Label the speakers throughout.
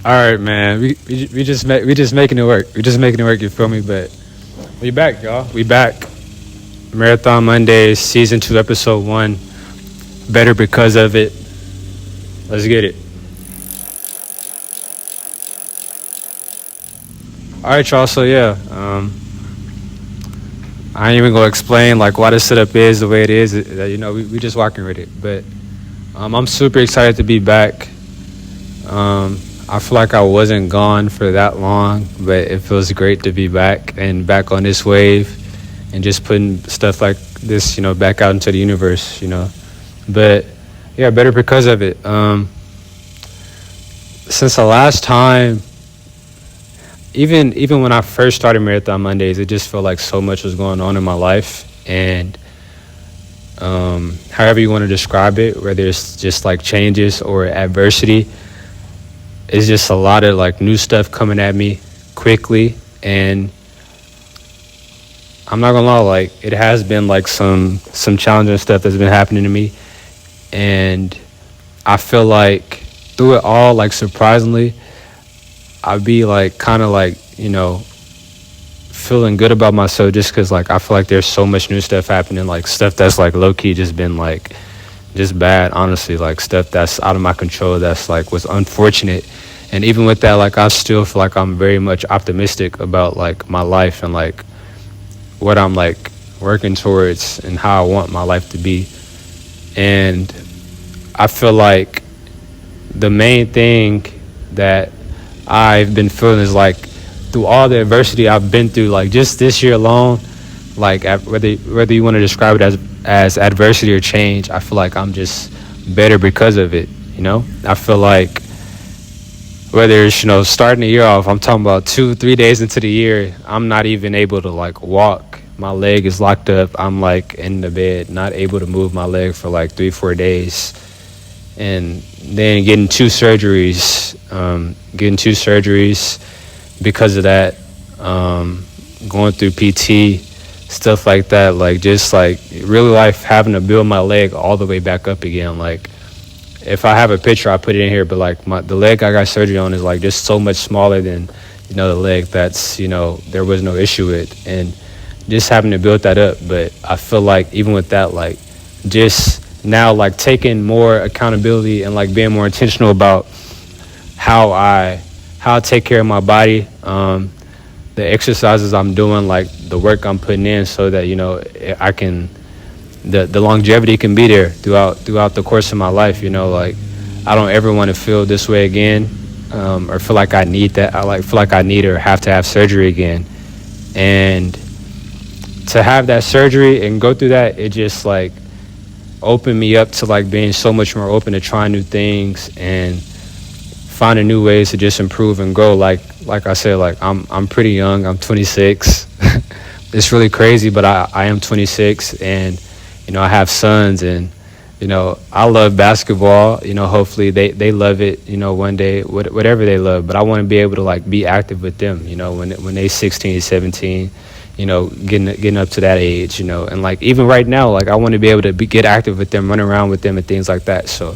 Speaker 1: All right, man. We just making it work. We just making it work. You feel me? But we back, y'all. We back. Marathon Mondays, season 2, episode 1. Better because of it. Let's get it. All right, y'all. So yeah, I ain't even gonna explain like why the setup is the way it is. We just walking with it. But I'm super excited to be back. I feel like I wasn't gone for that long, but it feels great to be back and back on this wave and just putting stuff like this, back out into the universe. But yeah, better because of it. Since the last time, even when I first started Marathon Mondays, it just felt like so much was going on in my life. And however you want to describe it, whether it's just like changes or adversity, it's just a lot of like new stuff coming at me quickly. And I'm not gonna lie, like it has been like some challenging stuff that's been happening to me. And I feel like through it all, like surprisingly, I'd be like kind of like, feeling good about myself just because like I feel like there's so much new stuff happening, like stuff that's like low-key just been like just bad, honestly, like stuff that's out of my control, that's like was unfortunate. And even with that, like I still feel like I'm very much optimistic about like my life and like what I'm like working towards and how I want my life to be. And I feel like the main thing that I've been feeling is like through all the adversity I've been through, like just this year alone, like whether you want to describe it as adversity or change, I feel like I'm just better because of it. I feel like whether it's starting the year off, I'm talking about 2-3 days into the year, I'm not even able to like walk. My leg is locked up. I'm like in the bed, not able to move my leg for like 3-4 days. And then getting two surgeries because of that, going through PT, stuff like that, like just like really life having to build my leg all the way back up again. Like if I have a picture, I put it in here, but like the leg I got surgery on is like just so much smaller than, the leg that's, there was no issue with, and just having to build that up. But I feel like even with that, like just now like taking more accountability and like being more intentional about how I take care of my body, the exercises I'm doing, like the work I'm putting in, so that I can the longevity can be there throughout the course of my life. Like I don't ever want to feel this way again, or feel like I need that. Feel like I need or have to have surgery again. And to have that surgery and go through that, it just like opened me up to like being so much more open to trying new things and finding new ways to just improve and grow. Like I said, like I'm pretty young. I'm 26. It's really crazy, but I am 26, and I have sons, and I love basketball. Hopefully they love it. One day, whatever they love. But I want to be able to like be active with them. When they 16, 17. Getting up to that age. And like even right now, like I want to be able to get active with them, run around with them, and things like that. So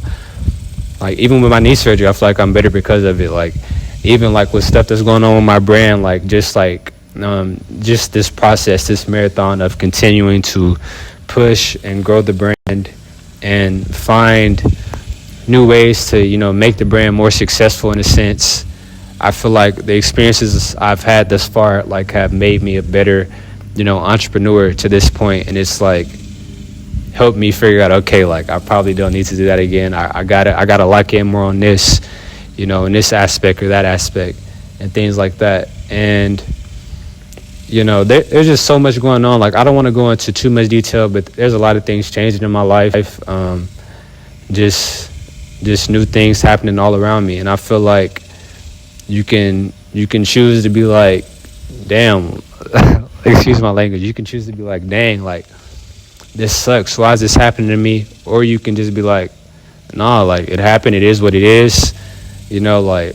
Speaker 1: like even with my knee surgery, I feel like I'm better because of it. Like even like with stuff that's going on with my brand, like just this process, this marathon of continuing to push and grow the brand and find new ways to make the brand more successful in a sense. I feel like the experiences I've had thus far like have made me a better entrepreneur to this point, and it's like helped me figure out, okay, like I probably don't need to do that again. I gotta lock in more on this, in this aspect or that aspect and things like that. And there's just so much going on. Like I don't want to go into too much detail, but there's a lot of things changing in my life. Just new things happening all around me, and I feel like you can choose to be like, damn, excuse my language. You can choose to be like, dang, like this sucks. Why is this happening to me? Or you can just be like, nah, like it happened. It is what it is. Like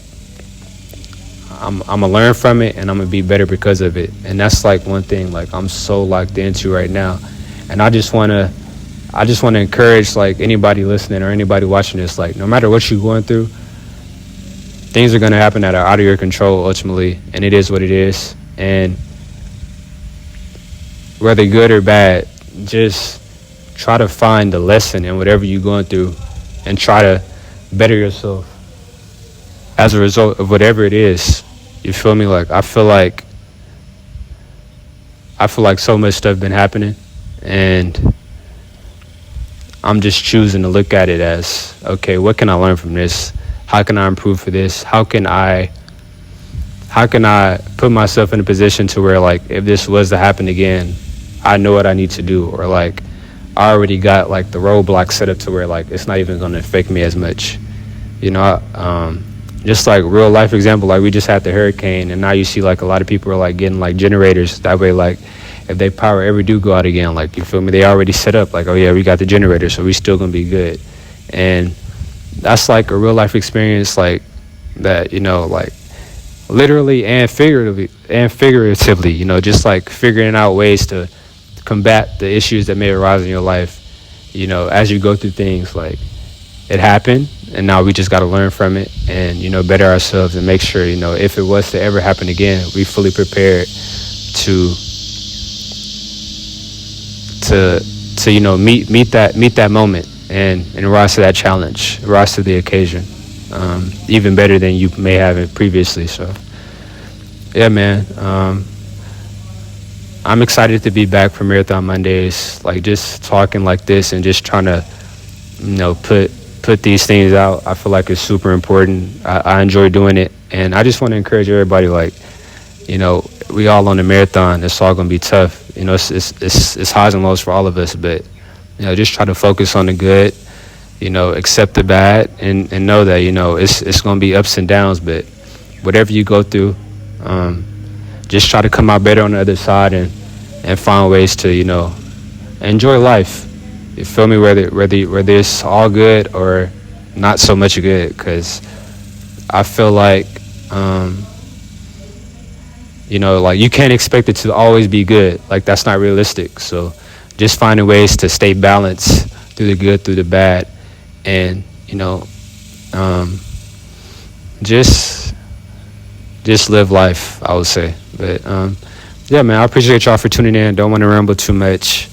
Speaker 1: I'm gonna learn from it, and I'm gonna be better because of it. And that's like one thing like I'm so locked into right now. And I just wanna encourage like anybody listening or anybody watching this, like no matter what you're going through, things are going to happen that are out of your control ultimately, and it is what it is. And whether good or bad, just try to find the lesson in whatever you're going through and try to better yourself as a result of whatever it is. You feel me? Like I feel like so much stuff been happening, and I'm just choosing to look at it as, okay, what can I learn from this? How can I improve for this? How can I put myself in a position to where, like, if this was to happen again, I know what I need to do, or like I already got like the roadblock set up to where like it's not even going to affect me as much. You know, just like real life example, like we just had the hurricane, and now you see like a lot of people are like getting like generators. That way, like if they power ever do go out again, like, you feel me, they already set up like, oh yeah, we got the generator, so we still gonna be good. And that's like a real life experience, like that, you know, like literally and figuratively, you know, just like figuring out ways to combat the issues that may arise in your life, you know, as you go through things. Like, it happened, and now we just got to learn from it and, you know, better ourselves and make sure, you know, if it was to ever happen again, we fully prepared to you know, meet that moment and rise to that challenge, rise to the occasion, even better than you may have it previously. So yeah, man, I'm excited to be back for Marathon Mondays, like just talking like this and just trying to, you know, put these things out. I feel like it's super important. I enjoy doing it, and I just want to encourage everybody, like, you know, we all on the marathon. It's all gonna be tough. You know, it's highs and lows for all of us, but, you know, just try to focus on the good, you know, accept the bad, and know that, you know, it's gonna be ups and downs, but whatever you go through, just try to come out better on the other side and find ways to, you know, enjoy life. You feel me? Whether it's all good or not so much good, because I feel like, you know, like you can't expect it to always be good. Like, that's not realistic. So just finding ways to stay balanced through the good, through the bad, and, you know, just live life, I would say. But yeah, man, I appreciate y'all for tuning in. Don't want to ramble too much.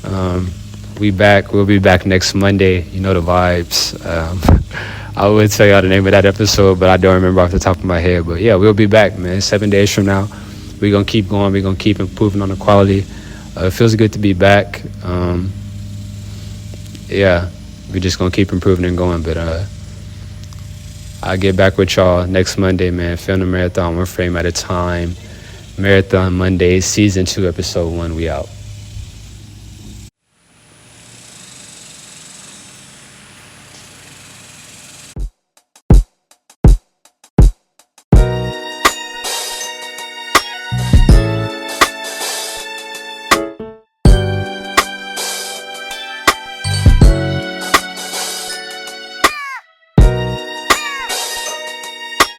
Speaker 1: We'll be back next Monday. You know the vibes. I would tell y'all the name of that episode, but I don't remember off the top of my head. But yeah, we'll be back, man. 7 days from now, we're gonna keep going. We're gonna keep improving on the quality. It feels good to be back. Yeah, we're just gonna keep improving and going. But I'll get back with y'all next Monday, man. Film the Marathon, one frame at a time. Marathon Mondays, Season 2, Episode 1. We out.